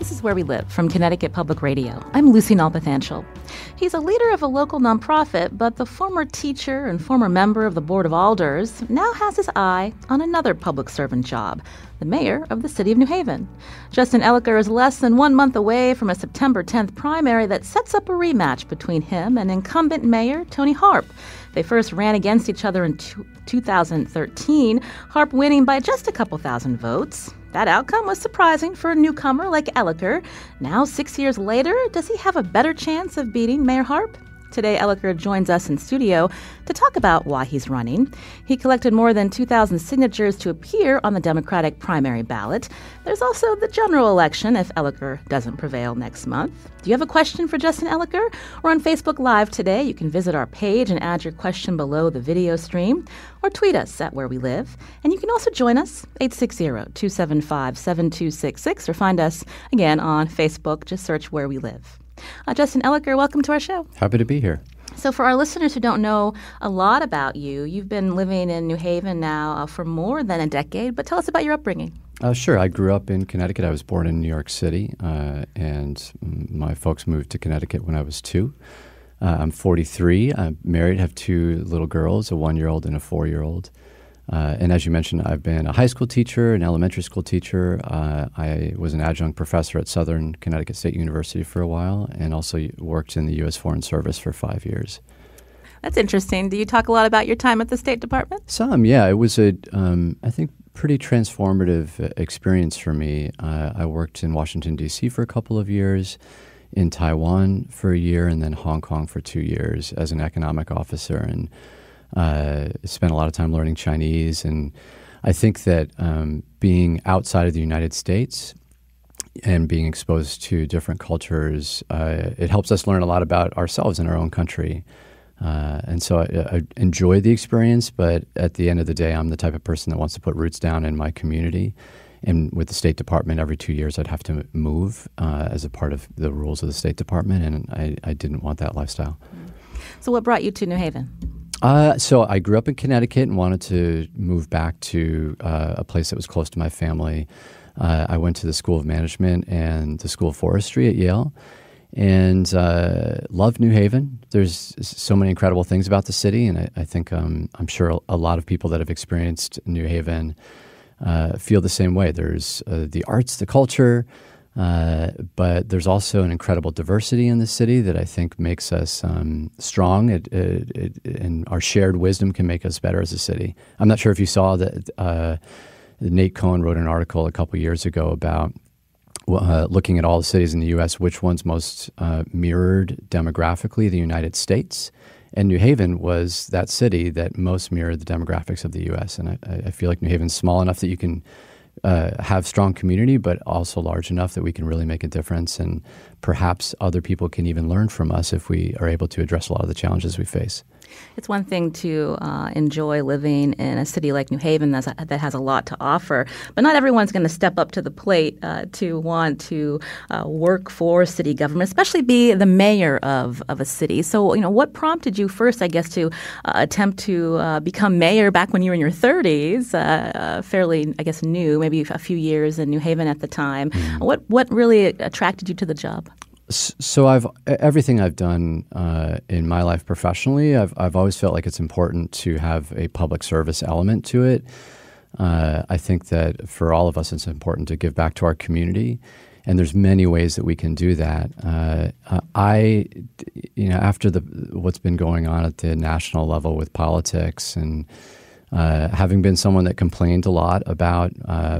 This is Where We Live from Connecticut Public Radio. I'm Lucy Nalpathanchel. He's a leader of a local nonprofit, but the former teacher and former member of the Board of Alders now has his eye on another public servant job, the mayor of the city of New Haven. Justin Elicker is less than 1 month away from a September 10th primary that sets up a rematch between him and incumbent mayor Toni Harp. They first ran against each other in 2013, Harp winning by just a couple thousand votes. That outcome was surprising for a newcomer like Elicker. Now, 6 years later, does he have a better chance of beating Mayor Harp? Today, Elicker joins us in studio to talk about why he's running. He collected more than 2,000 signatures to appear on the Democratic primary ballot. There's also the general election if Elicker doesn't prevail next month. Do you have a question for Justin Elicker? We're on Facebook Live today. You can visit our page and add your question below the video stream, or tweet us at Where We Live. And you can also join us, 860-275-7266, or find us, again, on Facebook. Just search Where We Live. Justin Elicker, welcome to our show. Happy to be here. So for our listeners who don't know a lot about you, you've been living in New Haven now for more than a decade, but tell us about your upbringing. Sure. I grew up in Connecticut. I was born in New York City, and my folks moved to Connecticut when I was 2. I'm 43. I'm married, have 2 little girls, a 1-year-old and a 4-year-old. And as you mentioned, I've been a high school teacher, an elementary school teacher. I was an adjunct professor at Southern Connecticut State University for a while, and also worked in the U.S. Foreign Service for 5 years. That's interesting. Do you talk a lot about your time at the State Department? Some, yeah. It was I think, pretty transformative experience for me. I worked in Washington, D.C. for a couple of years, in Taiwan for a year, and then Hong Kong for 2 years as an economic officer, and spent a lot of time learning Chinese. And I think that being outside of the United States and being exposed to different cultures, it helps us learn a lot about ourselves and our own country. And so I enjoyed the experience, but at the end of the day, I'm the type of person that wants to put roots down in my community. And with the State Department, every 2 years I'd have to move as a part of the rules of the State Department, and I didn't want that lifestyle. So what brought you to New Haven? So I grew up in Connecticut and wanted to move back to a place that was close to my family. I went to the School of Management and the School of Forestry at Yale, and loved New Haven. There's so many incredible things about the city, and I think I'm sure a lot of people that have experienced New Haven feel the same way. There's the arts, the culture, but there's also an incredible diversity in the city that I think makes us strong, and our shared wisdom can make us better as a city. I'm not sure if you saw that Nate Cohn wrote an article a couple years ago about looking at all the cities in the U.S., which one's most mirrored demographically the United States. And New Haven was that city that most mirrored the demographics of the U.S. And I feel like New Haven's small enough that you can have strong community, but also large enough that we can really make a difference. And perhaps other people can even learn from us if we are able to address a lot of the challenges we face. It's one thing to enjoy living in a city like New Haven that has a lot to offer, but not everyone's going to step up to the plate to want to work for city government, especially be the mayor of a city. So, what prompted you first, I guess, to attempt to become mayor back when you were in your 30s, fairly, I guess, new, maybe a few years in New Haven at the time. Mm-hmm. What really attracted you to the job? So everything I've done in my life professionally, I've always felt like it's important to have a public service element to it. I think that for all of us, it's important to give back to our community, and there's many ways that we can do that. After what's been going on at the national level with politics, and having been someone that complained a lot about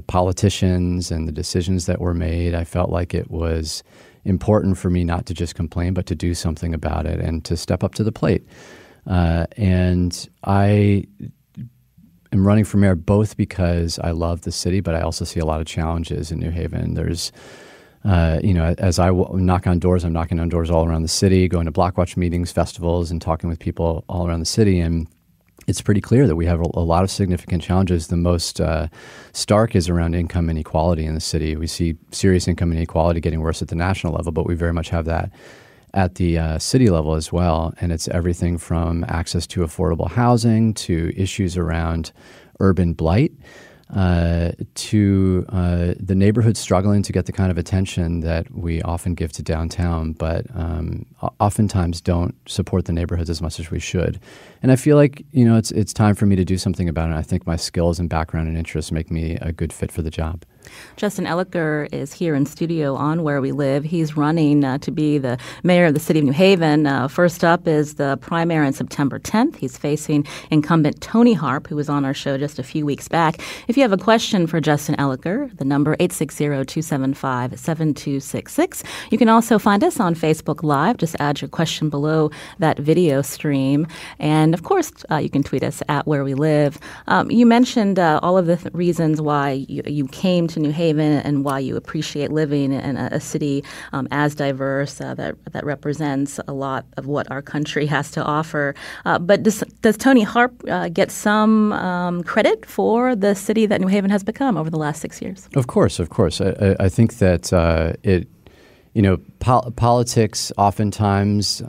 politicians and the decisions that were made, I felt like it was important for me not to just complain, but to do something about it and to step up to the plate. And I am running for mayor both because I love the city, but I also see a lot of challenges in New Haven. There's, as I knock on doors, I'm knocking on doors all around the city, going to Blockwatch meetings, festivals, and talking with people all around the city. And it's pretty clear that we have a lot of significant challenges. The most stark is around income inequality in the city. We see serious income inequality getting worse at the national level, but we very much have that at the city level as well. And it's everything from access to affordable housing to issues around urban blight. to the neighborhood struggling to get the kind of attention that we often give to downtown, but oftentimes don't support the neighborhoods as much as we should. And I feel like, it's time for me to do something about it. I think my skills and background and interests make me a good fit for the job. Justin Elicker is here in studio on Where We Live. He's running to be the mayor of the city of New Haven. First up is the primary on September 10th. He's facing incumbent Toni Harp, who was on our show just a few weeks back. If you have a question for Justin Elicker, the number 860-275-7266. You can also find us on Facebook Live. Just add your question below that video stream. And, of course, you can tweet us at Where We Live. You mentioned all of the reasons why you came to New Haven and why you appreciate living in a city as diverse that represents a lot of what our country has to offer. But does Toni Harp get some credit for the city that New Haven has become over the last 6 years? Of course. I think that politics oftentimes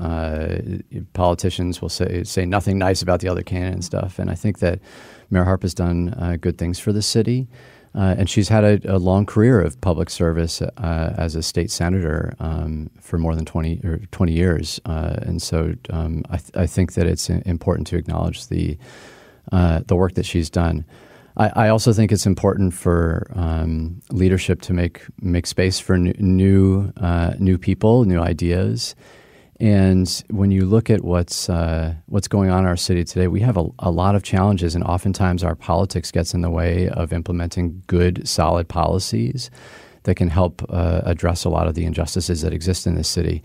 politicians will say nothing nice about the other candidate and stuff. And I think that Mayor Harp has done good things for the city. And she's had a long career of public service as a state senator for more than 20 years. And so I think that it's important to acknowledge the work that she's done. I also think it's important for leadership to make space for new people, new ideas. And when you look at what's going on in our city today, we have a lot of challenges, and oftentimes our politics gets in the way of implementing good, solid policies that can help address a lot of the injustices that exist in this city.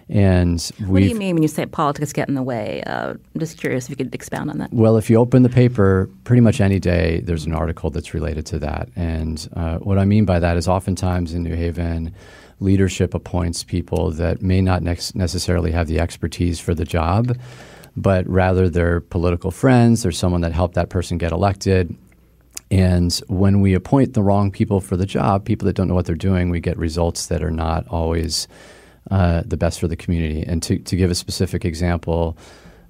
And what do you mean when you say politics get in the way? I'm just curious if you could expound on that. Well, if you open the paper, pretty much any day, there's an article that's related to that. And what I mean by that is oftentimes in New Haven, leadership appoints people that may not necessarily have the expertise for the job, but rather they're political friends. There's someone that helped that person get elected. And when we appoint the wrong people for the job, people that don't know what they're doing, we get results that are not always the best for the community. And to give a specific example,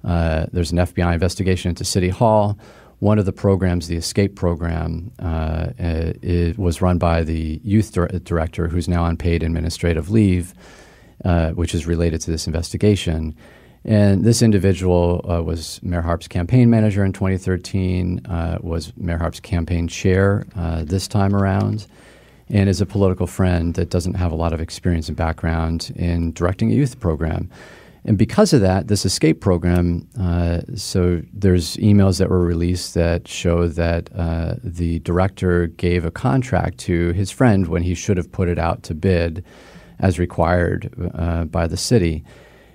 there's an FBI investigation into City Hall. One of the programs, the Escape program, it was run by the youth director, who's now on paid administrative leave, which is related to this investigation. And this individual was Mayor Harp's campaign manager in 2013, was Mayor Harp's campaign chair this time around, and is a political friend that doesn't have a lot of experience and background in directing a youth program. And because of that, this Escape program, so there's emails that were released that show that the director gave a contract to his friend when he should have put it out to bid as required by the city.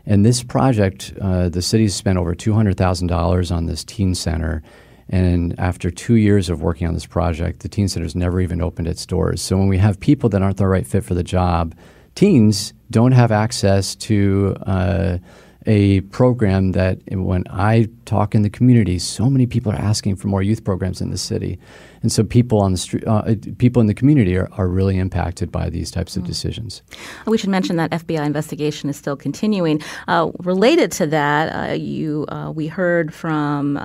And this project, the city's spent over $200,000 on this teen center. And after 2 years of working on this project, the teen center's never even opened its doors. So when we have people that aren't the right fit for the job, teens don't have access to a program that, when I talk in the community, so many people are asking for more youth programs in the city. And so people on the street, people in the community are really impacted by these types of decisions. We should mention that FBI investigation is still continuing. Related to that, we heard from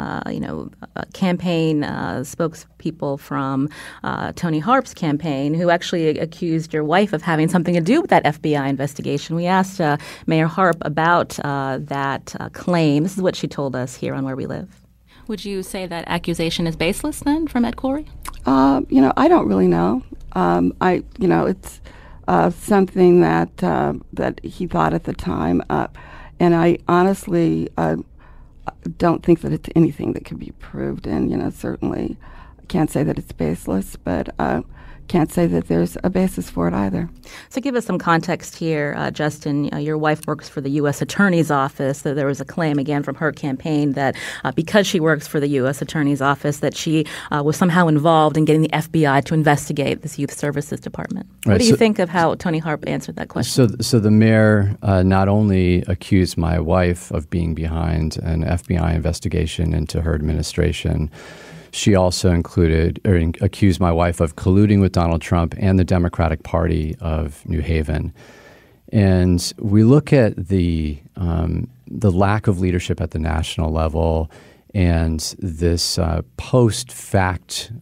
campaign spokespeople from Toni Harp's campaign, who actually accused your wife of having something to do with that FBI investigation. We asked Mayor Harp about that claim. This is what she told us here on Where We Live. Would you say that accusation is baseless then from Ed Corey? I don't really know. It's something that he thought at the time, and I honestly don't think that it's anything that can be proved. And certainly can't say that it's baseless, but can't say that there's a basis for it either. So give us some context here, Justin. Your wife works for the U.S. Attorney's Office. So there was a claim, again, from her campaign that because she works for the U.S. Attorney's Office, that she was somehow involved in getting the FBI to investigate this Youth Services Department. Right, what do you think of how Toni Harp answered that question? So the mayor not only accused my wife of being behind an FBI investigation into her administration, she also accused my wife of colluding with Donald Trump and the Democratic Party of New Haven. And we look at the lack of leadership at the national level And this post-fact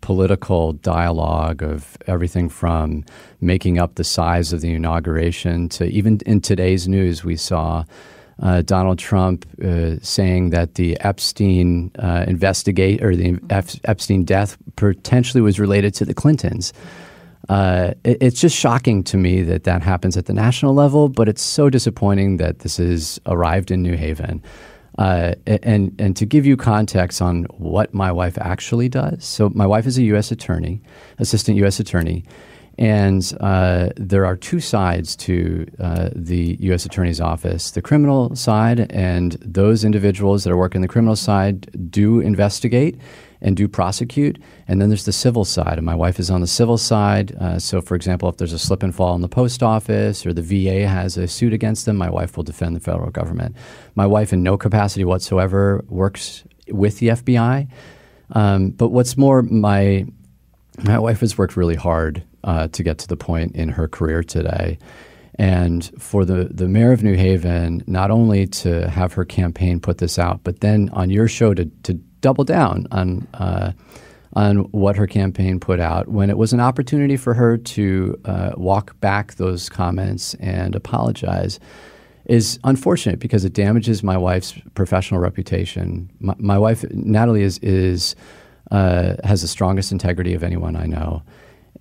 political dialogue of everything from making up the size of the inauguration to even in today's news, we saw Donald Trump saying that the Epstein Epstein death potentially was related to the Clintons. It's just shocking to me that that happens at the national level, but it's so disappointing that this has arrived in New Haven. And to give you context on what my wife actually does, so my wife is a U.S. attorney, assistant U.S. attorney, and there are two sides to the U.S. Attorney's Office. The criminal side, and those individuals that are working the criminal side do investigate and do prosecute. And then there's the civil side, and my wife is on the civil side. So, for example, if there's a slip and fall in the post office or the VA has a suit against them, my wife will defend the federal government. My wife, in no capacity whatsoever, works with the FBI. But what's more, my wife has worked really hard to get to the point in her career today. And for the mayor of New Haven, not only to have her campaign put this out, but then on your show to double down on what her campaign put out when it was an opportunity for her to walk back those comments and apologize is unfortunate because it damages my wife's professional reputation. My wife, Natalie, has the strongest integrity of anyone I know,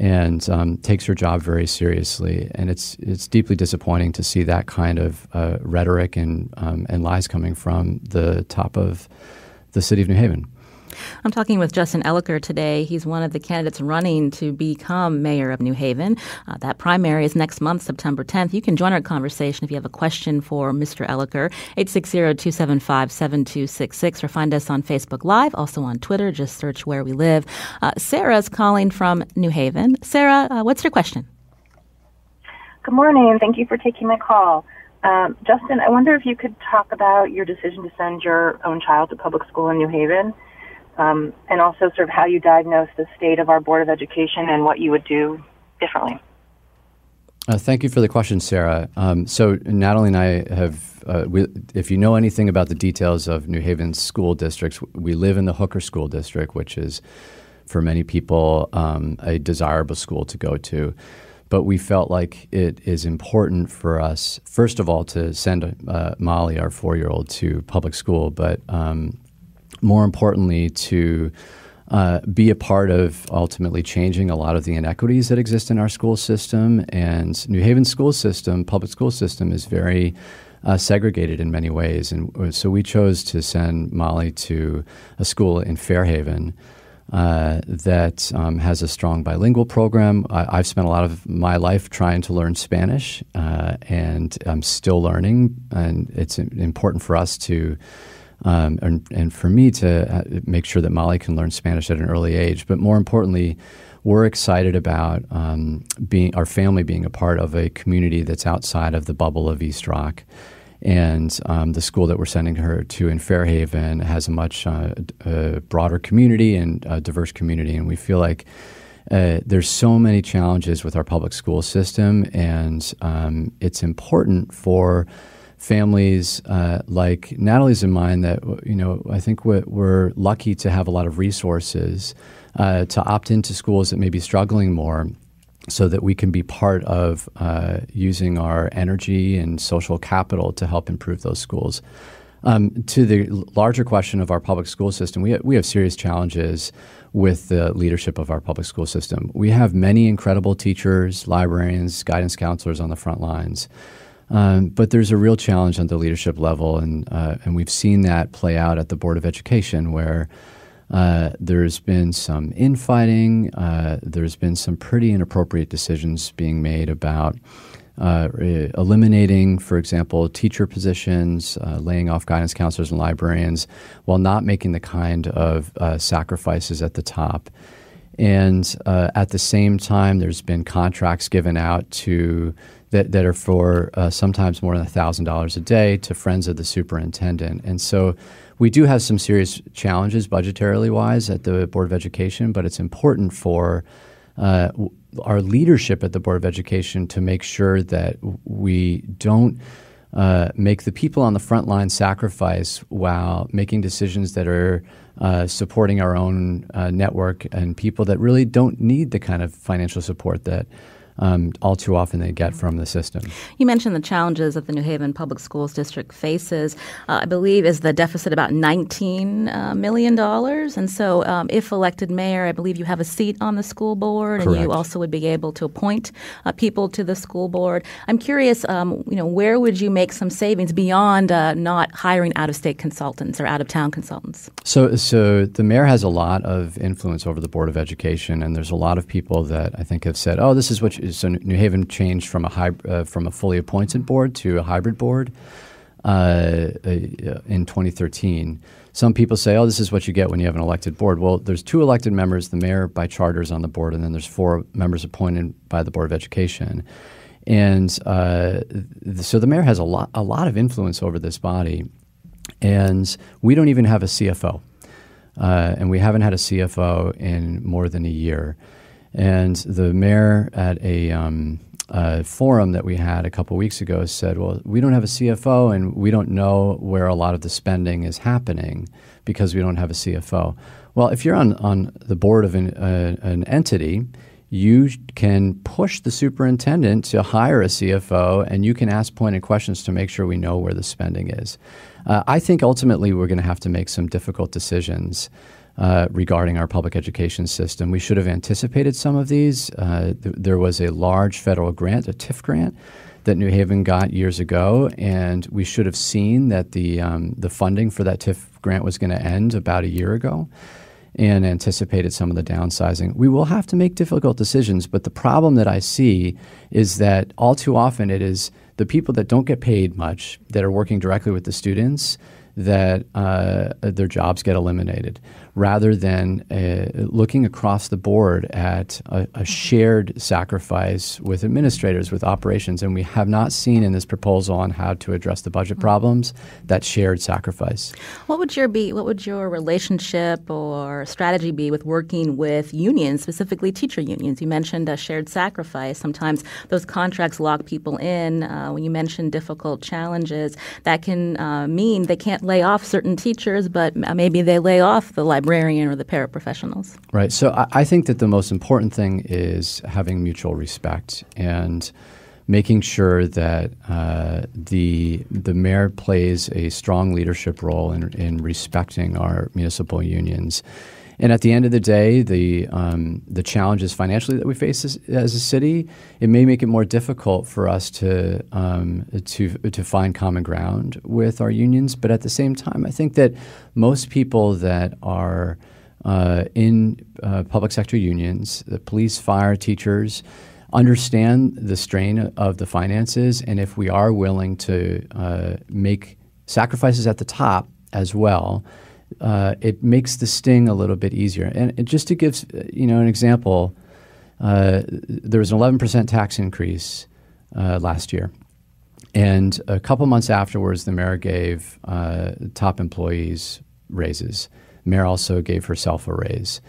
and takes her job very seriously. And it's deeply disappointing to see that kind of rhetoric and lies coming from the top of the city of New Haven. I'm talking with Justin Elicker today. He's one of the candidates running to become mayor of New Haven. That primary is next month, September 10th. You can join our conversation if you have a question for Mr. Elicker, 860-275-7266, or find us on Facebook Live, also on Twitter. Just search Where We Live. Sarah's calling from New Haven. Sarah, what's your question? Good morning, and thank you for taking my call. Justin, I wonder if you could talk about your decision to send your own child to public school in New Haven, and also sort of how you diagnose the state of our Board of Education and what you would do differently. Thank you for the question, Sarah. So Natalie and I have, if you know anything about the details of New Haven's school districts, we live in the Hooker School District, which is, for many people, a desirable school to go to. But we felt like it is important for us, first of all, to send Molly, our 4-year-old, to public school, but more importantly, to be a part of ultimately changing a lot of the inequities that exist in our school system. And New Haven's school system, public school system, is very segregated in many ways. And so we chose to send Molly to a school in Fairhaven that has a strong bilingual program. I've spent a lot of my life trying to learn Spanish, and I'm still learning. And it's important for us to, and for me to make sure that Molly can learn Spanish at an early age. But more importantly, we're excited about our family being a part of a community that's outside of the bubble of East Rock. And the school that we're sending her to in Fairhaven has a much broader community and a diverse community. And we feel like there's so many challenges with our public school system, and it's important for families like Natalie's and mine that, I think we're lucky to have a lot of resources to opt into schools that may be struggling more, so that we can be part of using our energy and social capital to help improve those schools. To the larger question of our public school system, we have serious challenges with the leadership of our public school system. We have many incredible teachers, librarians, guidance counselors on the front lines. But there's a real challenge on the leadership level, and we've seen that play out at the Board of Education, where there's been some infighting. There's been some pretty inappropriate decisions being made about eliminating, for example, teacher positions, laying off guidance counselors and librarians, while not making the kind of sacrifices at the top. And at the same time, there's been contracts given out that are for sometimes more than $1,000 a day to friends of the superintendent. And so we do have some serious challenges budgetarily wise at the Board of Education, but it's important for our leadership at the Board of Education to make sure that we don't make the people on the front line sacrifice while making decisions that are supporting our own network and people that really don't need the kind of financial support that all too often they get from the system. You mentioned the challenges that the New Haven Public Schools District faces. I believe is the deficit about $19 million. And so if elected mayor, I believe you have a seat on the school board. Correct. And you also would be able to appoint people to the school board. I'm curious, where would you make some savings beyond not hiring out-of-state consultants or out-of-town consultants? So the mayor has a lot of influence over the Board of Education, and there's a lot of people that I think have said, oh, this is what so New Haven changed from a fully appointed board to a hybrid board in 2013. Some people say, oh, this is what you get when you have an elected board. Well, there's 2 elected members. The mayor by charter is on the board, and then there's 4 members appointed by the Board of Education. And so the mayor has a lot of influence over this body. And we don't even have a CFO. And we haven't had a CFO in more than a year. And the mayor at a forum that we had a couple weeks ago said, well, we don't have a CFO and we don't know where a lot of the spending is happening because we don't have a CFO. Well, if you're on the board of an entity, you can push the superintendent to hire a CFO and you can ask pointed questions to make sure we know where the spending is. I think ultimately we're going to have to make some difficult decisions regarding our public education system. We should have anticipated some of these. There was a large federal grant, a TIF grant, that New Haven got years ago, and we should have seen that the funding for that TIF grant was going to end about a year ago and anticipated some of the downsizing. We will have to make difficult decisions, but the problem that I see is that all too often it is the people that don't get paid much that are working directly with the students that their jobs get eliminated, rather than looking across the board at a shared sacrifice with administrators, with operations. And we have not seen in this proposal on how to address the budget problems that shared sacrifice. What would your relationship or strategy be with working with unions, specifically teacher unions? You mentioned a shared sacrifice. Sometimes those contracts lock people in. When you mentioned difficult challenges, that can mean they can't lay off certain teachers, but maybe they lay off the librarian or the paraprofessionals. Right. So I think that the most important thing is having mutual respect and making sure that the mayor plays a strong leadership role in respecting our municipal unions. And at the end of the day, the challenges financially that we face as a city, it may make it more difficult for us to find common ground with our unions. But at the same time, I think that most people that are in public sector unions, the police, fire, teachers, understand the strain of the finances. And if we are willing to make sacrifices at the top as well, it makes the sting a little bit easier. And just to give an example, there was an 11% tax increase last year. And a couple months afterwards, the mayor gave top employees raises. The mayor also gave herself a raise.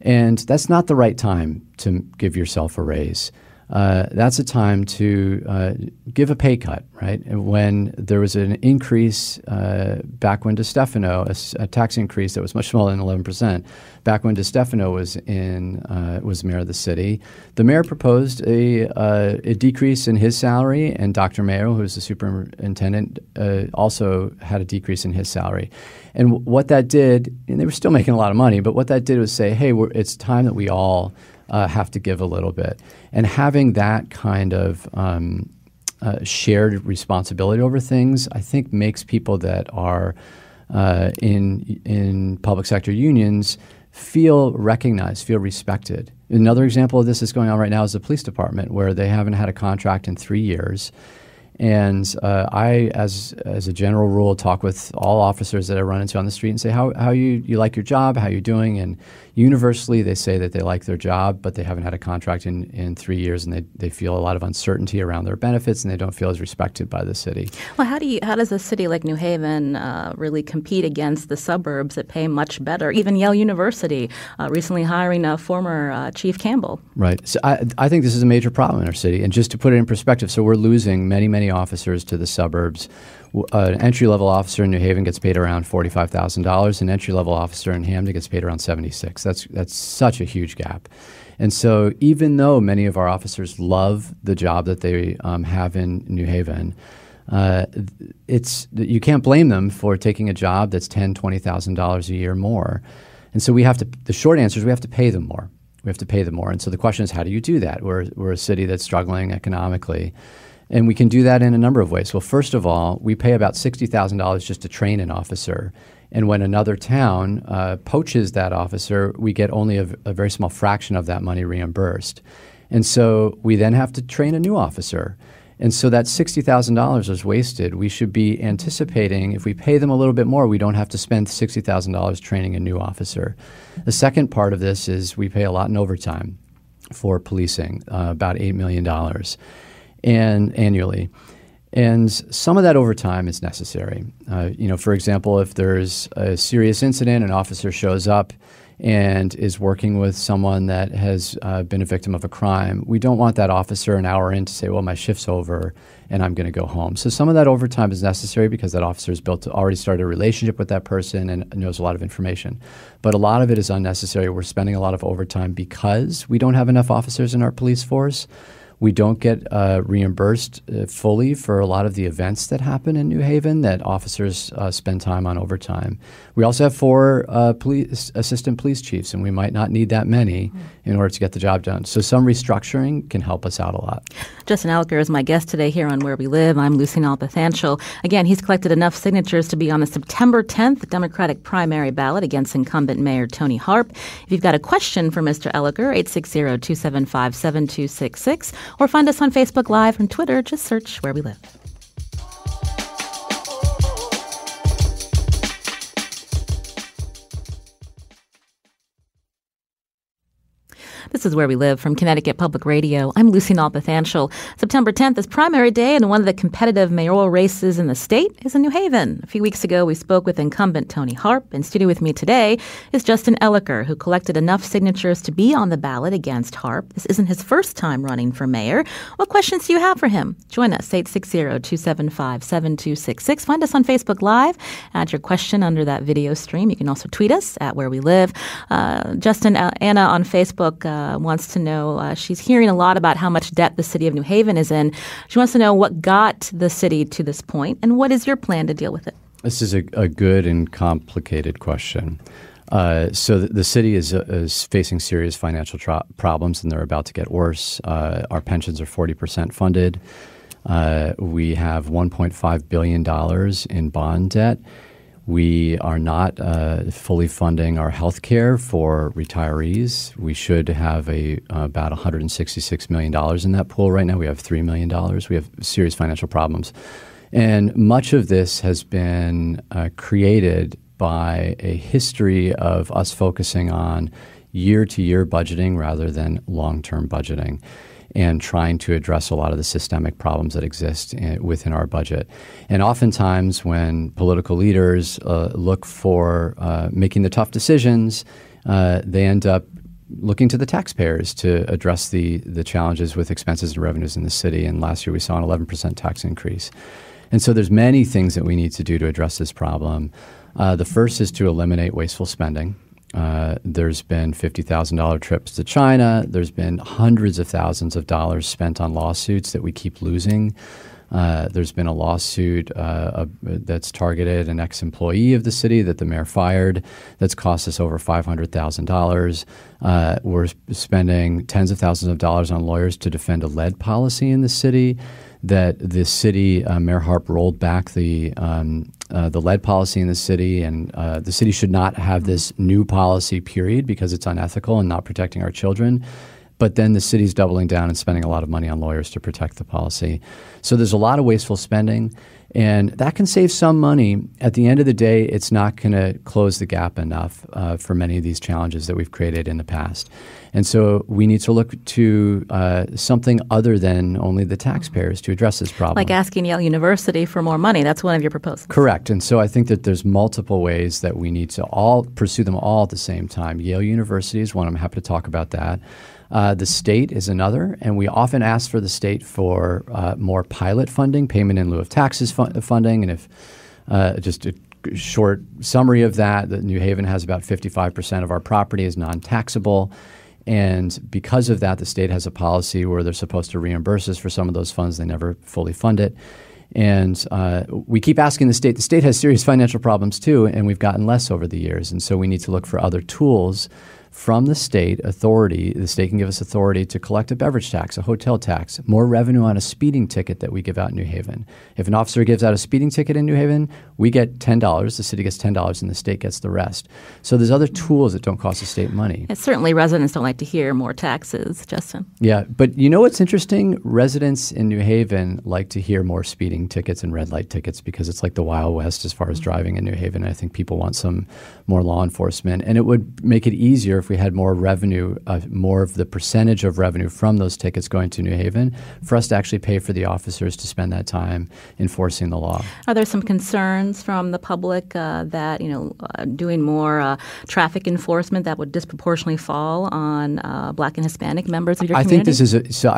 And that's not the right time to give yourself a raise. That's a time to give a pay cut, right? When there was an increase back when DeStefano, a tax increase that was much smaller than 11%, back when DeStefano was mayor of the city, the mayor proposed a decrease in his salary, and Dr. Mayoral, who was the superintendent, also had a decrease in his salary. And what that did, and they were still making a lot of money, but what that did was say, hey, it's time that we all have to give a little bit. And having that kind of shared responsibility over things, I think makes people that are in public sector unions feel recognized, feel respected. Another example of this that's going on right now is the police department, where they haven't had a contract in 3 years. And I, as a general rule, talk with all officers that I run into on the street and say, how you like your job, how you doing? And Universally, they say that they like their job, but they haven't had a contract in 3 years, and they feel a lot of uncertainty around their benefits, and they don't feel as respected by the city. Well, how does a city like New Haven really compete against the suburbs that pay much better? Even Yale University recently hiring a former Chief Campbell. Right. So I think this is a major problem in our city. And just to put it in perspective, so we're losing many, many officers to the suburbs. An entry-level officer in New Haven gets paid around $45,000. An entry-level officer in Hamden gets paid around $76,000. That's such a huge gap. And so even though many of our officers love the job that they have in New Haven, you can't blame them for taking a job that's $10,000, $20,000 a year more. And so the short answer is we have to pay them more. We have to pay them more. And so the question is, how do you do that? We're a city that's struggling economically. And we can do that in a number of ways. Well, first of all, we pay about $60,000 just to train an officer. And when another town poaches that officer, we get only a very small fraction of that money reimbursed. And so we then have to train a new officer. And so that $60,000 is wasted. We should be anticipating if we pay them a little bit more, we don't have to spend $60,000 training a new officer. The second part of this is we pay a lot in overtime for policing, about $8 million annually. And some of that overtime is necessary. For example, if there's a serious incident, an officer shows up and is working with someone that has been a victim of a crime, we don't want that officer an hour in to say, well, my shift's over and I'm going to go home. So some of that overtime is necessary because that officer has already started a relationship with that person and knows a lot of information. But a lot of it is unnecessary. We're spending a lot of overtime because we don't have enough officers in our police force. We don't get reimbursed fully for a lot of the events that happen in New Haven that officers spend time on overtime. We also have 4 assistant police chiefs, and we might not need that many in order to get the job done. So some restructuring can help us out a lot. Justin Elicker is my guest today here on Where We Live. I'm Lucy Nalpathanchel. Again, he's collected enough signatures to be on the September 10th Democratic primary ballot against incumbent Mayor Toni Harp. If you've got a question for Mr. Elicker, 860-275-7266, or find us on Facebook Live and Twitter. Just search Where We Live. This is Where We Live from Connecticut Public Radio. I'm Lucy Nalpathanchel. September 10th is primary day, and one of the competitive mayoral races in the state is in New Haven. A few weeks ago, we spoke with incumbent Toni Harp. In studio with me today is Justin Elicker, who collected enough signatures to be on the ballot against Harp. This isn't his first time running for mayor. What questions do you have for him? Join us, 860-275-7266. Find us on Facebook Live. Add your question under that video stream. You can also tweet us at Where We Live. Justin, Anna on Facebook wants to know, she's hearing a lot about how much debt the city of New Haven is in. She wants to know what got the city to this point, and what is your plan to deal with it? This is a good and complicated question. So the city is facing serious financial problems, and they're about to get worse. Our pensions are 40% funded. We have $1.5 billion in bond debt. We are not fully funding our health care for retirees. We should have about $166 million in that pool right now. We have $3 million. We have serious financial problems. And much of this has been created by a history of us focusing on year-to-year budgeting rather than long-term budgeting, and trying to address a lot of the systemic problems that exist within our budget. And oftentimes when political leaders look for making the tough decisions, they end up looking to the taxpayers to address the challenges with expenses and revenues in the city. And last year we saw an 11% tax increase. And so there's many things that we need to do to address this problem. The first is to eliminate wasteful spending. There's been $50,000 trips to China. There's been hundreds of thousands of dollars spent on lawsuits that we keep losing. There's been a lawsuit that's targeted an ex-employee of the city that the mayor fired that's cost us over $500,000. We're spending tens of thousands of dollars on lawyers to defend a lead policy in the city that the city, Mayor Harp rolled back the lead policy in the city, and the city should not have this new policy, period, because it's unethical and not protecting our children. but then the city's doubling down and spending a lot of money on lawyers to protect the policy. So there's a lot of wasteful spending, and that can save some money. At the end of the day, it's not going to close the gap enough for many of these challenges that we've created in the past. And so we need to look to something other than only the taxpayers to address this problem. Like asking Yale University for more money. That's one of your proposals. Correct. And so I think that there's multiple ways that we need to all pursue them all at the same time. Yale University is one. I'm happy to talk about that. The state is another, and we often ask for the state for more pilot funding, payment in lieu of taxes funding. And if just a short summary of that New Haven has about 55% of our property is non-taxable. And because of that, the state has a policy where they're supposed to reimburse us for some of those funds. They never fully fund it. And we keep asking the state. The state has serious financial problems too, and we've gotten less over the years. And so we need to look for other tools from the state authority. The state can give us authority to collect a beverage tax, a hotel tax, more revenue on a speeding ticket that we give out in New Haven. If an officer gives out a speeding ticket in New Haven, we get $10, the city gets $10, and the state gets the rest. So there's other tools that don't cost the state money. And certainly residents don't like to hear more taxes, Justin. Yeah, but you know what's interesting? Residents in New Haven like to hear more speeding tickets and red light tickets because it's like the Wild West as far as driving in New Haven. I think people want some more law enforcement, and it would make it easier if we had more revenue, more of the percentage of revenue from those tickets going to New Haven for us to actually pay for the officers to spend that time enforcing the law. Are there some concerns from the public that doing more traffic enforcement that would disproportionately fall on Black and Hispanic members of your community? I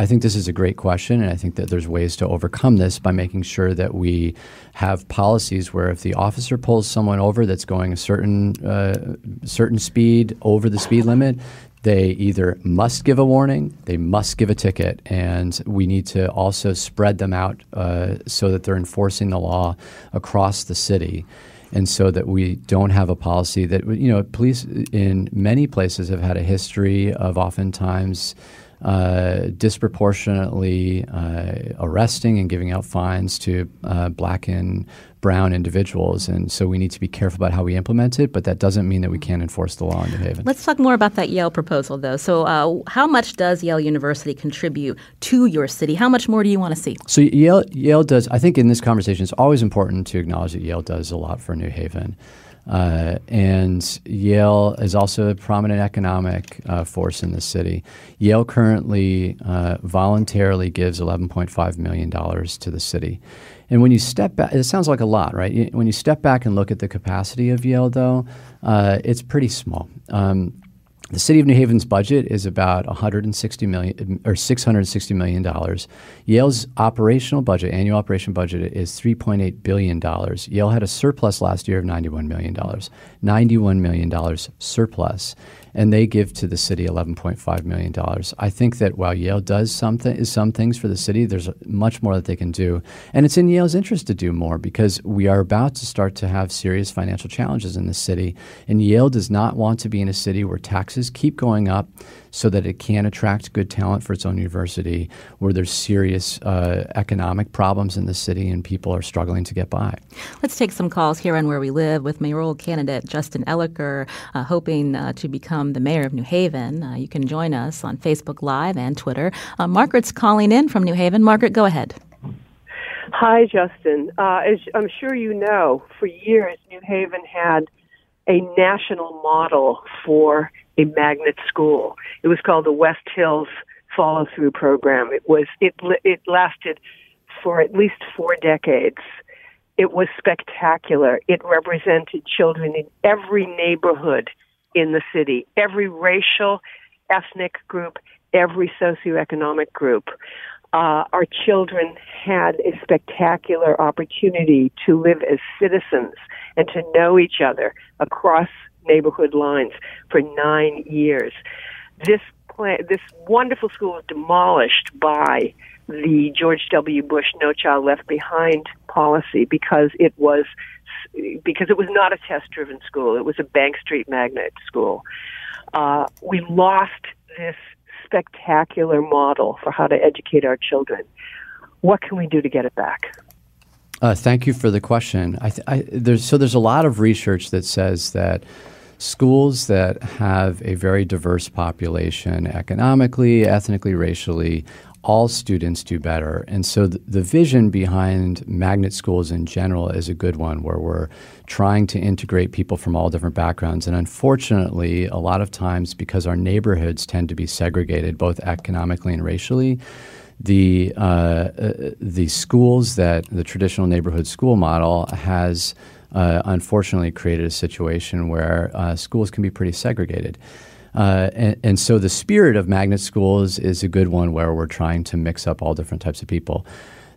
think this is a great question, and I think that there's ways to overcome this by making sure that we have policies where if the officer pulls someone over that's going a certain speed over the speed limit, they either must give a warning, they must give a ticket, and we need to also spread them out so that they're enforcing the law across the city. And so that we don't have a policy that, police in many places have had a history of oftentimes disproportionately arresting and giving out fines to Black and brown individuals. And so we need to be careful about how we implement it, but that doesn't mean that we can't enforce the law in New Haven. Let's talk more about that Yale proposal, though. So how much does Yale University contribute to your city? How much more do you want to see? So Yale does, I think in this conversation, it's always important to acknowledge that Yale does a lot for New Haven. And Yale is also a prominent economic force in the city. Yale currently voluntarily gives $11.5 million to the city. And when you step back, it sounds like a lot, right? When you step back and look at the capacity of Yale, though, it's pretty small. The city of New Haven's budget is about $660 million. Yale's operational budget, annual operation budget, is $3.8 billion. Yale had a surplus last year of $91 million. $91 million surplus. And they give to the city $11.5 million. I think that while Yale does some things for the city, there's much more that they can do. And it's in Yale's interest to do more because we are about to start to have serious financial challenges in the city. And Yale does not want to be in a city where taxes keep going up so that it can attract good talent for its own university, where there's serious economic problems in the city and people are struggling to get by. Let's take some calls here on Where We Live with mayoral candidate Justin Elicker, hoping to become the mayor of New Haven. You can join us on Facebook Live and Twitter. Margaret's calling in from New Haven. Margaret, go ahead. Hi, Justin. As I'm sure you know, for years New Haven had a national model for a magnet school. It was called the West Hills Follow-Through Program. It lasted for at least 4 decades. It was spectacular. It represented children in every neighborhood in the city, every racial, ethnic group, every socioeconomic group. Our children had a spectacular opportunity to live as citizens and to know each other across neighborhood lines for 9 years. This wonderful school was demolished by the George W. Bush No Child Left Behind policy because it was not a test-driven school. It was a Bank Street magnet school. We lost this spectacular model for how to educate our children. What can we do to get it back? Thank you for the question. There's a lot of research that says that schools that have a very diverse population economically, ethnically, racially, all students do better. And so the vision behind magnet schools in general is a good one, where we're trying to integrate people from all different backgrounds. And unfortunately, a lot of times, because our neighborhoods tend to be segregated both economically and racially, the schools that the traditional neighborhood school model has unfortunately created a situation where schools can be pretty segregated. And so the spirit of magnet schools is a good one, where we're trying to mix up all different types of people.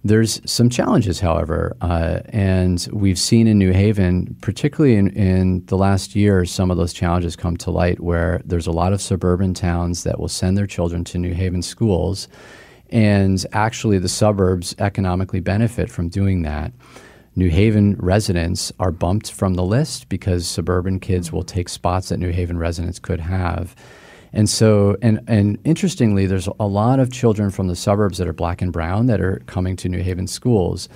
There's some challenges, however, and we've seen in New Haven, particularly in the last year, some of those challenges come to light, where there's a lot of suburban towns that will send their children to New Haven schools, and actually the suburbs economically benefit from doing that. New Haven residents are bumped from the list because suburban kids will take spots that New Haven residents could have. And so, and interestingly, there's a lot of children from the suburbs that are Black and brown that are coming to New Haven schools,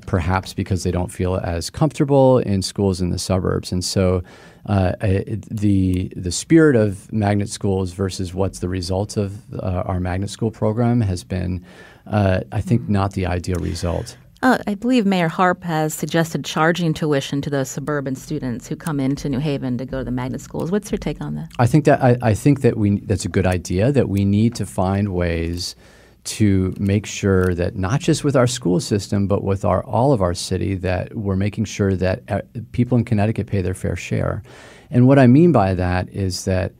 perhaps because they don't feel as comfortable in schools in the suburbs. And so the spirit of magnet schools versus what's the result of our magnet school program has been, I think, not the ideal result. I believe Mayor Harp has suggested charging tuition to those suburban students who come into New Haven to go to the magnet schools. What's your take on that? I think that that's a good idea, that we need to find ways to make sure that not just with our school system, but with all of our city, that we're making sure that people in Connecticut pay their fair share. And what I mean by that is that,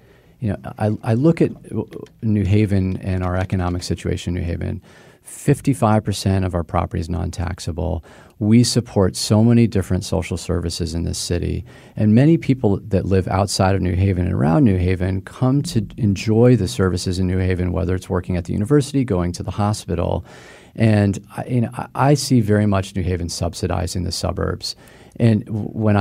I look at New Haven and our economic situation in New Haven. 55% of our property is non-taxable. We support so many different social services in this city, and many people that live outside of New Haven and around New Haven come to enjoy the services in New Haven, whether it's working at the university, going to the hospital. And I see very much New Haven subsidizing the suburbs. And when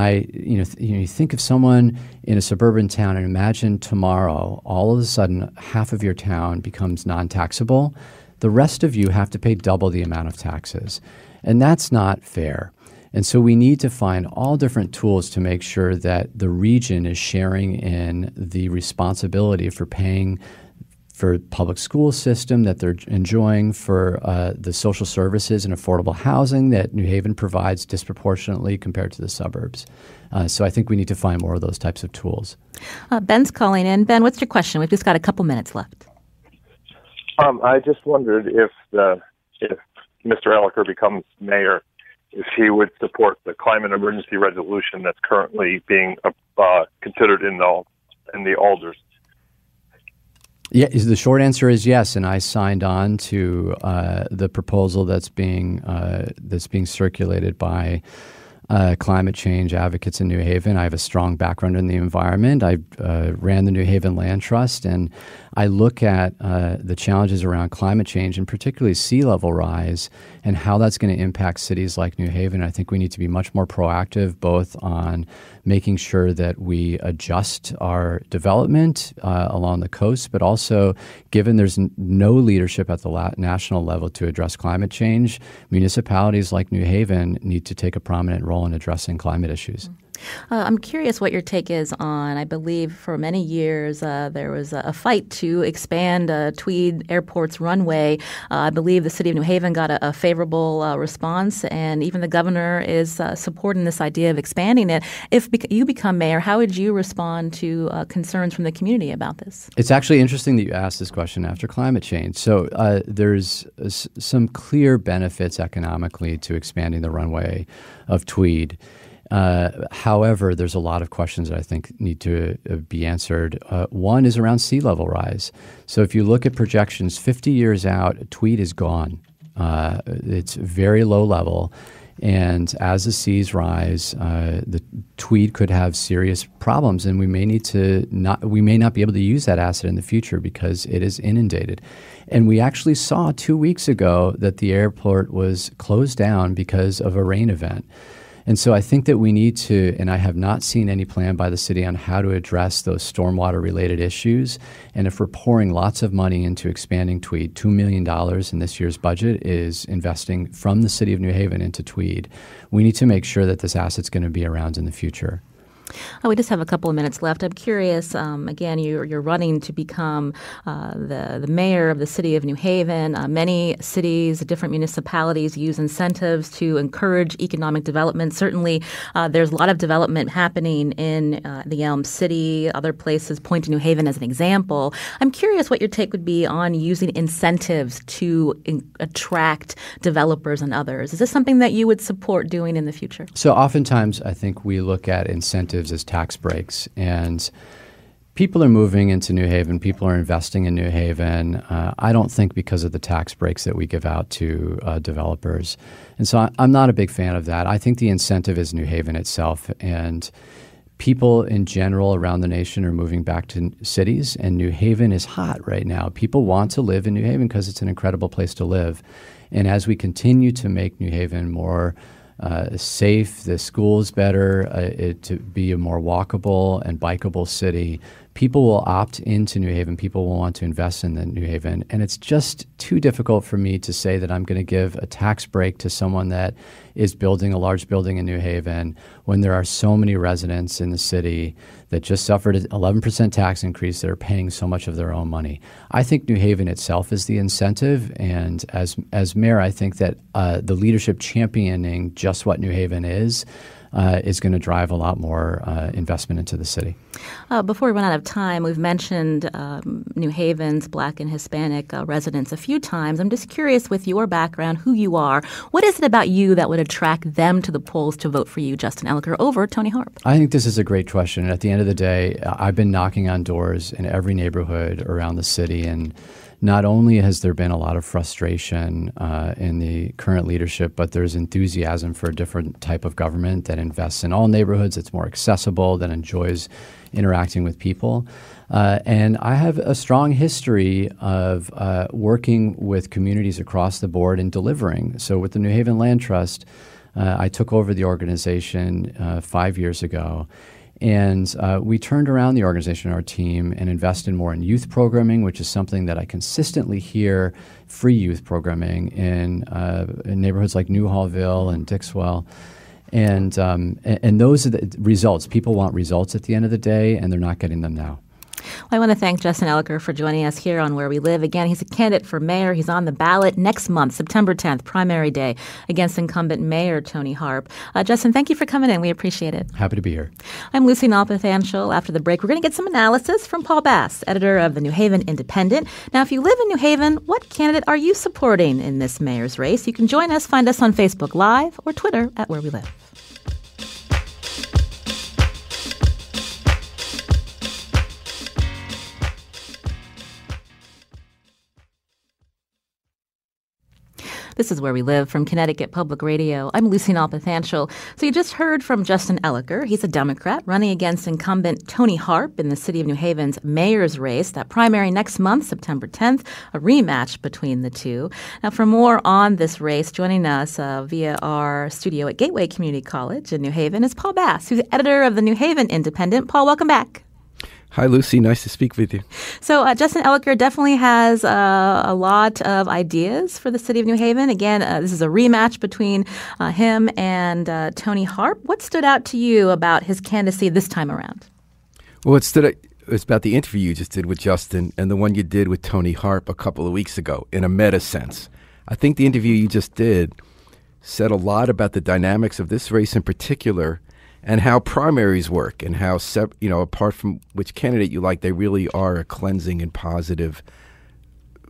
you think of someone in a suburban town, and imagine tomorrow, all of a sudden, half of your town becomes non-taxable. The rest of you have to pay double the amount of taxes. And that's not fair. And so we need to find all different tools to make sure that the region is sharing in the responsibility for paying for public school system that they're enjoying, for the social services and affordable housing that New Haven provides disproportionately compared to the suburbs. So I think we need to find more of those types of tools. Ben's calling in. Ben, what's your question? We've just got a couple minutes left. I just wondered if Mr. Elicker becomes mayor, if he would support the climate emergency resolution that's currently being considered in the alders. Yeah, the short answer is yes, and I signed on to the proposal that's being circulated by climate change advocates in New Haven. I have a strong background in the environment. I ran the New Haven Land Trust, and I look at the challenges around climate change, and particularly sea level rise, and how that's going to impact cities like New Haven. I think we need to be much more proactive, both on making sure that we adjust our development along the coast, but also, given there's no leadership at the national level to address climate change, municipalities like New Haven need to take a prominent role in addressing climate issues. I'm curious what your take is on, I believe for many years there was a fight to expand Tweed Airport's runway. I believe the city of New Haven got a favorable response, and even the governor is supporting this idea of expanding it. If you become mayor, how would you respond to concerns from the community about this? It's actually interesting that you asked this question after climate change. So there's some clear benefits economically to expanding the runway of Tweed. However, there's a lot of questions that I think need to be answered. One is around sea level rise. So if you look at projections 50 years out, Tweed is gone. It's very low level. And as the seas rise, the Tweed could have serious problems, and we may not be able to use that asset in the future because it is inundated. And we actually saw 2 weeks ago that the airport was closed down because of a rain event. And so I think that we need to, and I have not seen any plan by the city on how to address those stormwater-related issues. And if we're pouring lots of money into expanding Tweed, $2 million in this year's budget is investing from the city of New Haven into Tweed, we need to make sure that this asset's going to be around in the future. We just have a couple of minutes left. I'm curious, again, you're running to become the mayor of the city of New Haven. Many cities, different municipalities use incentives to encourage economic development. Certainly, there's a lot of development happening in the Elm City, other places point to New Haven as an example. I'm curious what your take would be on using incentives to attract developers and others. Is this something that you would support doing in the future? So oftentimes, I think we look at incentives as tax breaks, and people are moving into New Haven. People are investing in New Haven. I don't think because of the tax breaks that we give out to developers. And so I'm not a big fan of that. I think the incentive is New Haven itself, and people in general around the nation are moving back to cities, and New Haven is hot right now. People want to live in New Haven because it's an incredible place to live. And as we continue to make New Haven more safe, the schools better, to be a more walkable and bikeable city, people will opt into New Haven. People will want to invest in the New Haven. And it's just too difficult for me to say that I'm going to give a tax break to someone that is building a large building in New Haven when there are so many residents in the city that just suffered an 11% tax increase that are paying so much of their own money. I think New Haven itself is the incentive. And as mayor, I think that the leadership championing just what New Haven is going to drive a lot more investment into the city. Before we run out of time, we've mentioned New Haven's Black and Hispanic residents a few times. I'm just curious, with your background, who you are, what is it about you that would attract them to the polls to vote for you, Justin Elicker, over Toni Harp? I think this is a great question. And at the end of the day, I've been knocking on doors in every neighborhood around the city, and not only has there been a lot of frustration in the current leadership, but there's enthusiasm for a different type of government that invests in all neighborhoods, that's more accessible, that enjoys interacting with people. And I have a strong history of working with communities across the board and delivering. So with the New Haven Land Trust, I took over the organization 5 years ago. And we turned around the organization, our team, and invested more in youth programming, which is something that I consistently hear, free youth programming in neighborhoods like Newhallville and Dixwell. And those are the results. People want results at the end of the day, and they're not getting them now. Well, I want to thank Justin Elicker for joining us here on Where We Live. Again, he's a candidate for mayor. He's on the ballot next month, September 10th, primary day, against incumbent Mayor Toni Harp. Justin, thank you for coming in. We appreciate it. Happy to be here. I'm Lucy Nalpathanchel. After the break, we're going to get some analysis from Paul Bass, editor of the New Haven Independent. Now, if you live in New Haven, what candidate are you supporting in this mayor's race? You can join us. Find us on Facebook Live or Twitter at Where We Live. This is Where We Live from Connecticut Public Radio. I'm Lucy Nalpathanchel. So you just heard from Justin Elicker. He's a Democrat running against incumbent Toni Harp in the city of New Haven's mayor's race. That primary next month, September 10th, a rematch between the two. Now, for more on this race, joining us via our studio at Gateway Community College in New Haven is Paul Bass, who's the editor of the New Haven Independent. Paul, welcome back. Hi, Lucy. Nice to speak with you. So Justin Elicker definitely has a lot of ideas for the city of New Haven. Again, this is a rematch between him and Toni Harp. What stood out to you about his candidacy this time around? Well, it's about the interview you just did with Justin and the one you did with Toni Harp a couple of weeks ago in a meta sense. I think the interview you just did said a lot about the dynamics of this race in particular and how primaries work and how, apart from which candidate you like, they really are a cleansing and positive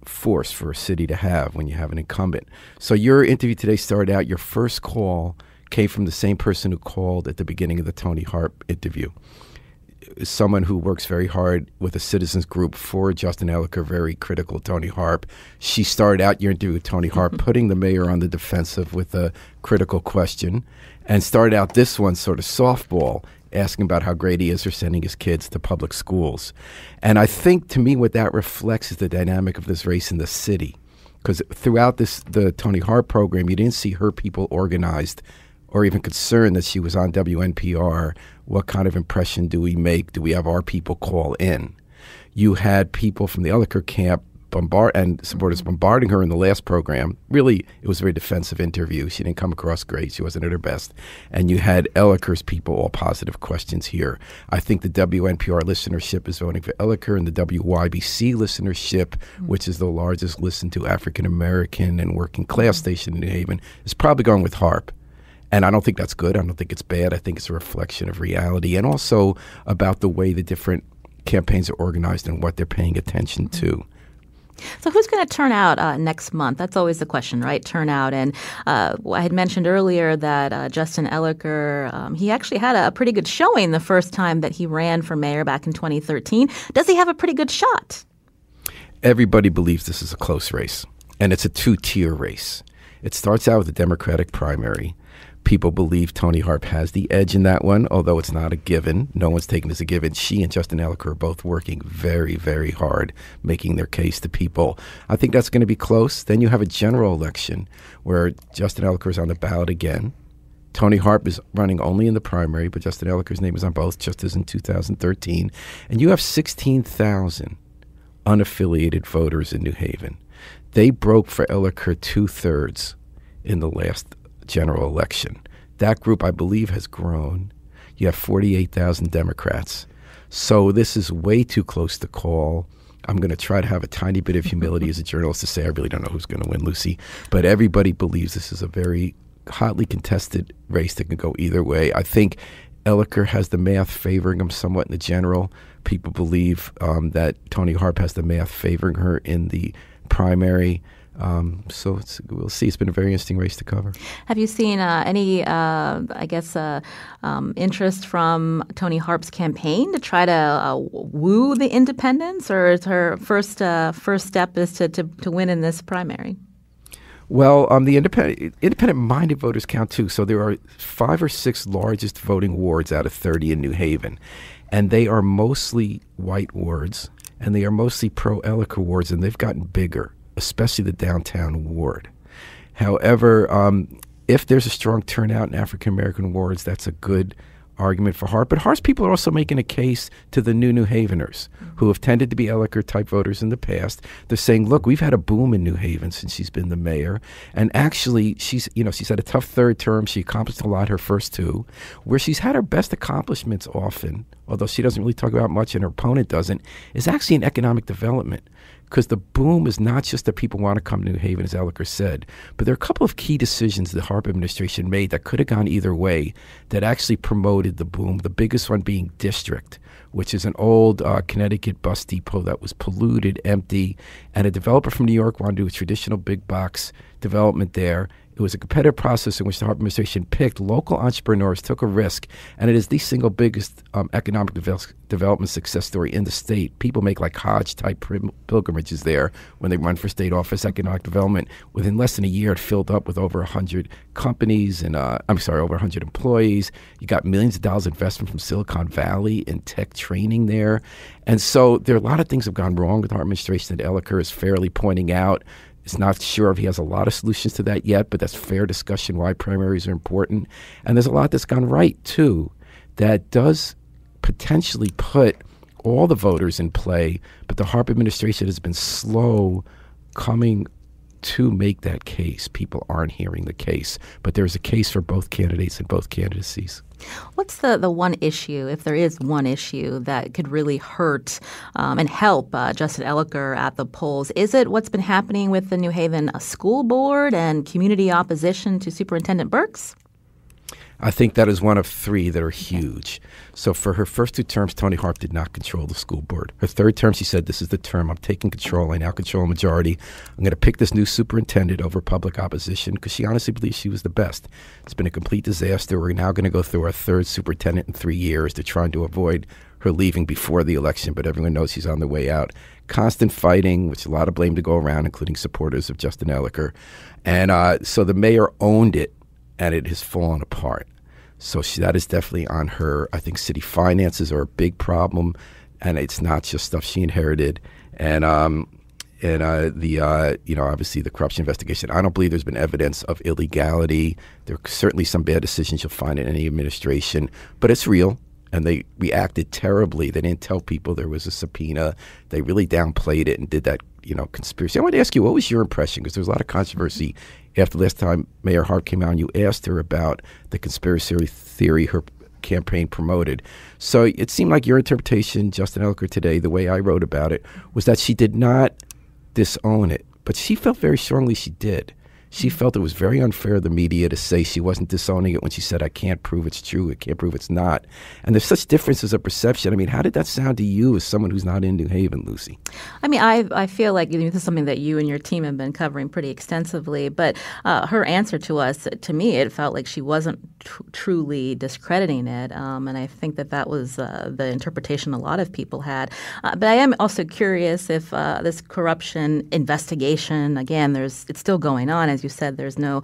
force for a city to have when you have an incumbent. So your interview today started out, your first call came from the same person who called at the beginning of the Toni Harp interview. Someone who works very hard with a citizens group for Justin Elicker, very critical of Toni Harp. She started out your interview with Toni Harp, putting the mayor on the defensive with a critical question, and started out this one sort of softball, asking about how great he is for sending his kids to public schools. And I think, to me, what that reflects is the dynamic of this race in the city. Because throughout the Toni Harp program, you didn't see her people organized or even concerned that she was on WNPR. What kind of impression do we make? Do we have our people call in? You had people from the Elicker camp supporters bombarding her in the last program. Really, it was a very defensive interview. She didn't come across great. She wasn't at her best. And you had Elicker's people, all positive questions here. I think the WNPR listenership is voting for Elicker, and the WYBC listenership, which is the largest listened to African American and working class station in New Haven, is probably going with Harp. And I don't think that's good. I don't think it's bad. I think it's a reflection of reality and also about the way the different campaigns are organized and what they're paying attention to. So who's going to turn out next month? That's always the question, right? Turnout. And I had mentioned earlier that Justin Elicker, he actually had a pretty good showing the first time that he ran for mayor back in 2013. Does he have a pretty good shot? Everybody believes this is a close race, and it's a two-tier race. It starts out with the Democratic primary. People believe Toni Harp has the edge in that one, although it's not a given. No one's taken it as a given. She and Justin Elicker are both working very, very hard, making their case to people. I think that's going to be close. Then you have a general election where Justin Elicker is on the ballot again. Toni Harp is running only in the primary, but Justin Elicker's name is on both, just as in 2013. And you have 16,000 unaffiliated voters in New Haven. They broke for Elicker 2/3 in the last general election. That group, I believe, has grown. You have 48,000 Democrats. So this is way too close to call. I'm going to try to have a tiny bit of humility as a journalist to say I really don't know who's going to win, Lucy. But everybody believes this is a very hotly contested race that can go either way. I think Elicker has the math favoring him somewhat in the general. People believe that Toni Harp has the math favoring her in the primary. So we'll see. It's been a very interesting race to cover. Have you seen any, interest from Toni Harp's campaign to try to woo the independents, or is her first step is to win in this primary? Well, the independent-minded voters count too. So there are 5 or 6 largest voting wards out of 30 in New Haven, and they are mostly white wards, and they are mostly pro-Elicker wards, and they've gotten bigger, especially the downtown ward. However, if there's a strong turnout in African-American wards, that's a good argument for Harp. But Harp's people are also making a case to the new Haveners who have tended to be Elicker-type voters in the past. They're saying, look, we've had a boom in New Haven since she's been the mayor. And actually, she's had a tough third term. She accomplished a lot her first 2. Where she's had her best accomplishments often, although she doesn't really talk about much and her opponent doesn't, is actually in economic development. Because the boom is not just that people want to come to New Haven, as Elicker said, but there are a couple of key decisions the Harp administration made that could have gone either way that actually promoted the boom. The biggest one being District, which is an old Connecticut bus depot that was polluted, empty, and a developer from New York wanted to do a traditional big box development there. It was a competitive process in which the Harp administration picked local entrepreneurs, took a risk, and it is the single biggest economic development success story in the state. People make like Hodge-type pilgrimages there when they run for state office, economic development. Within less than a year, it filled up with over 100 companies and, over 100 employees. You got millions of dollars investment from Silicon Valley in tech training there. And so there are a lot of things that have gone wrong with the Harp administration that Elicker is fairly pointing out. It's not sure if he has a lot of solutions to that yet, but that's fair discussion why primaries are important. And there's a lot that's gone right, too, that does potentially put all the voters in play, but the Harp administration has been slow coming to make that case. People aren't hearing the case, but there's a case for both candidates and both candidacies. What's the one issue, if there is one issue, that could really hurt and help Justin Elicker at the polls? Is it what's been happening with the New Haven School Board and community opposition to Superintendent Burks? I think that is one of 3 that are huge. So for her first 2 terms, Toni Harp did not control the school board. Her third term, she said, this is the term. I'm taking control. I now control a majority. I'm going to pick this new superintendent over public opposition because she honestly believes she was the best. It's been a complete disaster. We're now going to go through our 3rd superintendent in 3 years. They're trying to avoid her leaving before the election, but everyone knows she's on the way out. Constant fighting, which a lot of blame to go around, including supporters of Justin Elicker. And so the mayor owned it, and it has fallen apart. So that is definitely on her. I think city finances are a big problem, and it's not just stuff she inherited. And obviously the corruption investigation. I don't believe there's been evidence of illegality. There are certainly some bad decisions you'll find in any administration, but it's real. And they reacted terribly. They didn't tell people there was a subpoena. They really downplayed it and did that conspiracy. I want to ask you, what was your impression? Because there was a lot of controversy after the last time Mayor Harp came out and you asked her about the conspiracy theory her campaign promoted. So it seemed like your interpretation, Justin Elicker today, the way I wrote about it, was that she did not disown it, but she felt very strongly she did. She felt it was very unfair of the media to say she wasn't disowning it when she said, I can't prove it's true, I can't prove it's not. And there's such differences of perception. I mean, how did that sound to you as someone who's not in New Haven, Lucy? I mean, I feel like this is something that you and your team have been covering pretty extensively, but her answer to us, to me, it felt like she wasn't truly discrediting it, and I think that was the interpretation a lot of people had. But I am also curious if this corruption investigation, again, it's still going on. As you said, there's no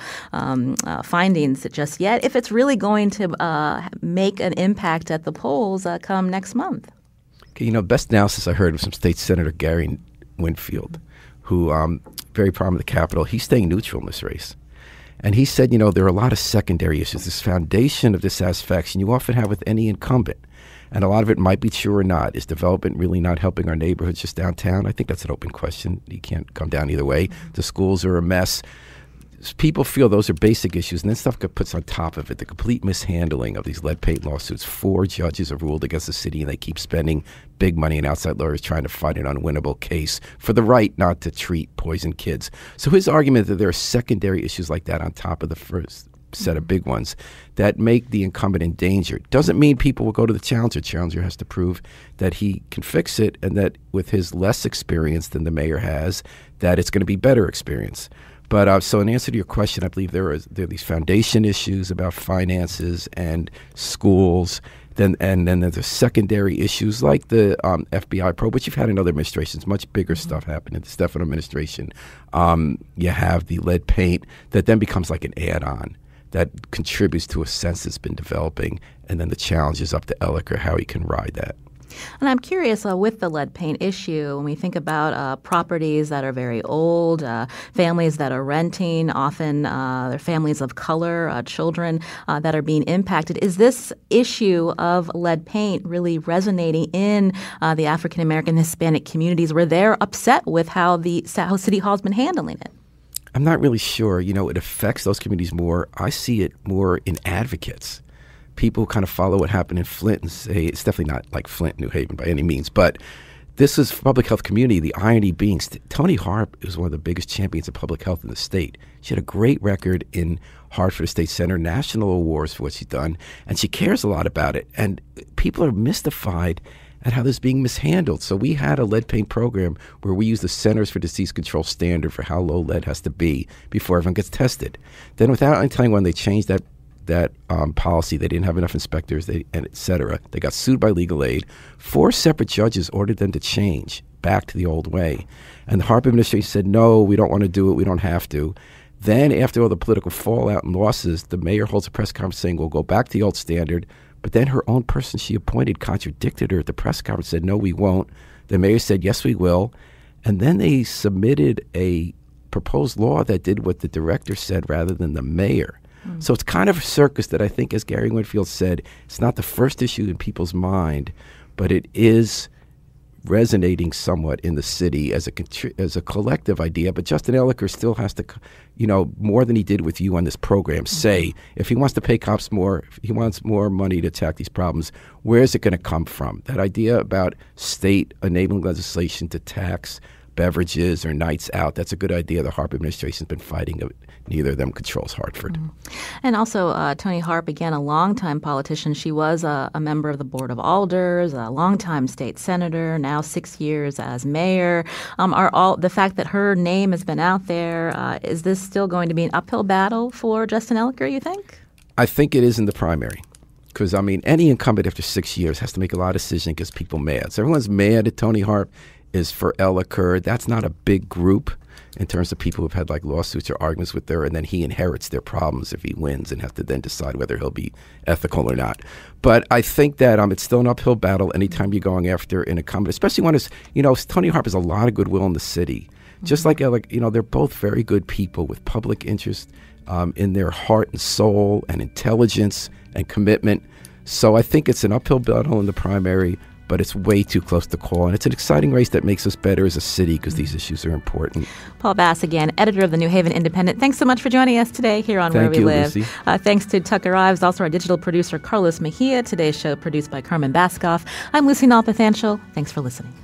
findings just yet. If it's really going to make an impact at the polls come next month. Okay, best analysis I heard was from State Senator Gary Winfield, who very prominent in the Capitol. He's staying neutral in this race. And he said, there are a lot of secondary issues. This foundation of dissatisfaction you often have with any incumbent. And a lot of it might be true or not. Is development really not helping our neighborhoods just downtown? I think that's an open question. You can't come down either way. The schools are a mess. People feel those are basic issues, and then stuff gets put on top of it. The complete mishandling of these lead paint lawsuits. 4 judges have ruled against the city, and they keep spending big money and outside lawyers trying to fight an unwinnable case for the right not to treat poisoned kids. So his argument that there are secondary issues like that on top of the first set of big ones that make the incumbent in danger doesn't mean people will go to the challenger. Challenger has to prove that he can fix it, and that with his less experience than the mayor has, that it's going to be better experience. But so in answer to your question, I believe there are these foundation issues about finances and schools. And then there's the secondary issues like the FBI probe, which you've had in other administrations. Much bigger stuff happened in the Stefano administration. You have the lead paint that then becomes like an add-on that contributes to a sense that's been developing. And then the challenge is up to Elicker how he can ride that. And I'm curious, with the lead paint issue, when we think about properties that are very old, families that are renting, often they're families of color, children that are being impacted, is this issue of lead paint really resonating in the African-American Hispanic communities where they're upset with how City Hall's been handling it? I'm not really sure. It affects those communities more. I see it more in advocates. People kind of follow what happened in Flint and say it's definitely not like Flint, New Haven by any means, but this is public health community. The irony being, Toni Harp is one of the biggest champions of public health in the state. She had a great record in Hartford State Center, national awards for what she's done, and she cares a lot about it. And people are mystified at how this is being mishandled. So we had a lead paint program where we use the Centers for Disease Control standard for how low lead has to be before everyone gets tested. Then without telling when they changed that policy, they didn't have enough inspectors, and et cetera. They got sued by legal aid. 4 separate judges ordered them to change back to the old way. And the Harp administration said, no, we don't want to do it. We don't have to. Then after all the political fallout and losses, the mayor holds a press conference saying, we'll go back to the old standard. But then her own person she appointed contradicted her at the press conference, said, no, we won't. The mayor said, yes, we will. And then they submitted a proposed law that did what the director said rather than the mayor. So it's kind of a circus that I think, as Gary Winfield said, it's not the first issue in people's mind, but it is resonating somewhat in the city as a collective idea. But Justin Elicker still has to, more than he did with you on this program, say if he wants to pay cops more, if he wants more money to attack these problems, where is it going to come from? That idea about state enabling legislation to tax beverages or nights out, that's a good idea. The Harp administration's been fighting it. Neither of them controls Hartford. And also, Toni Harp, again, a longtime politician. She was a member of the Board of Alders, a longtime state senator, now 6 years as mayor. The fact that her name has been out there, is this still going to be an uphill battle for Justin Elicker, you think? I think it is in the primary. Because, any incumbent after 6 years has to make a lot of decisions and gets people mad. So everyone's mad at Toni Harp is for Elicker. That's not a big group in terms of people who've had lawsuits or arguments with her, and then he inherits their problems if he wins and have to then decide whether he'll be ethical or not. But I think that it's still an uphill battle anytime you're going after an incumbent, especially when it's, Toni Harp has a lot of goodwill in the city. Just like Elicker, they're both very good people with public interest in their heart and soul and intelligence and commitment. So I think it's an uphill battle in the primary, but but it's way too close to call. And it's an exciting race that makes us better as a city because these issues are important. Paul Bass, again, editor of the New Haven Independent. Thanks so much for joining us today here on Where We Live. Lucy. Thanks to Tucker Ives, also our digital producer, Carlos Mejia. Today's show produced by Carmen Baskoff. I'm Lucy Nalpathanchel. Thanks for listening.